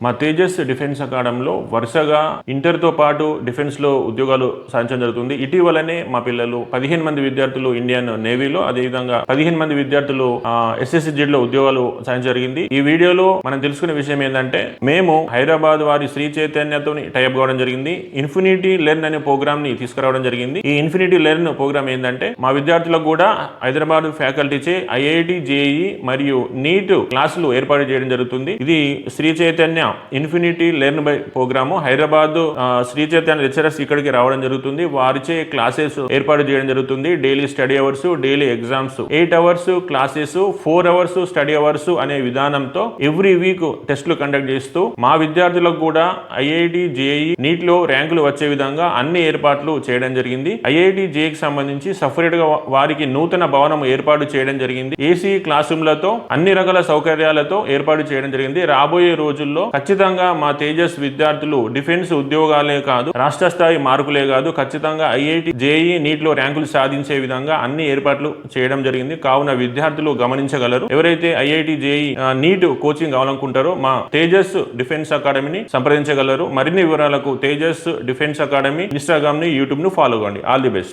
మా తేజస్ డిఫెన్స్ అకాడమీలో వరుసగా ఇంటర్తో పాటు డిఫెన్స్లో ఉద్యోగాలు సాధించడం జరుగుతుంది. ఇటీవలనే మా పిల్లలు 15 మంది విద్యార్థులు ఇండియన్ నేవీలో, అదేవిధంగా 15 మంది విద్యార్థులు SSGలో ఉద్యోగాలు సాధించడం జరిగింది. ఈ వీడియోలో మనం తెలుసుకునే విషయం ఏంటంటే, మేము హైదరాబాద్ వారి శ్రీ చైతన్యతో టైప్ కావడం జరిగింది. ఇన్ఫినిటీ లెర్న్ అనే ప్రోగ్రామ్ ని తీసుకురావడం జరిగింది. ఈ ఇన్ఫినిటీ లెర్న్ ప్రోగ్రామ్ ఏంటంటే, మా విద్యార్థులకు కూడా హైదరాబాద్ ఫ్యాకల్టీచే IIT JEE మరియు నీట్ క్లాసులు ఏర్పాటు చేయడం జరుగుతుంది. ఇది Shri Chaitanya Infinity Learn by programme. Hyderabad Shri Chaitanya lecturers ఇక్కడికి రావడం జరుగుతుంది. వారిచే క్లాసెస్ ఏర్పాటు చేయడం జరుగుతుంది. Daily study hours, daily exams, 8 hours classes, 4 hours study hours అనే విధానంతో ఎవ్రీ వీక్ టెస్టులు కండక్ట్ చేస్తూ మా విద్యార్థులకు కూడా IIT JEE నీట్ లో ర్యాంకులు వచ్చే విధంగా అన్ని ఏర్పాట్లు చేయడం జరిగింది. IIT JEEకి సంబంధించి సపరేట్ గా వారికి నూతన భవనం ఏర్పాటు చేయడం జరిగింది. AC క్లాస్ రూమ్లతో అన్ని రకాల సౌకర్యాలతో ఏర్పాటు చేయడం జరిగింది. రాబోయే రోజుల్లో ఖచ్చితంగా మా తేజస్ విద్యార్థులు డిఫెన్స్ ఉద్యోగాలే కాదు, రాష్ట్ర స్థాయి మార్కులే కాదు, ఖచ్చితంగా IIT JEE నీట్ లో ర్యాంకులు సాధించే విధంగా అన్ని ఏర్పాట్లు చేయడం జరిగింది. కావున విద్యార్థులు గమనించగలరు. ఎవరైతే IIT JEE నీట్ కోచింగ్ కావాలనుకుంటారో మా తేజస్ డిఫెన్స్ అకాడమీని సంప్రదించగలరు. మరిన్ని వివరాలకు తేజస్ డిఫెన్స్ అకాడమీ ఇన్స్టాగ్రామ్ ని, యూట్యూబ్ ను ఫాలో అవ్వండి. All the best.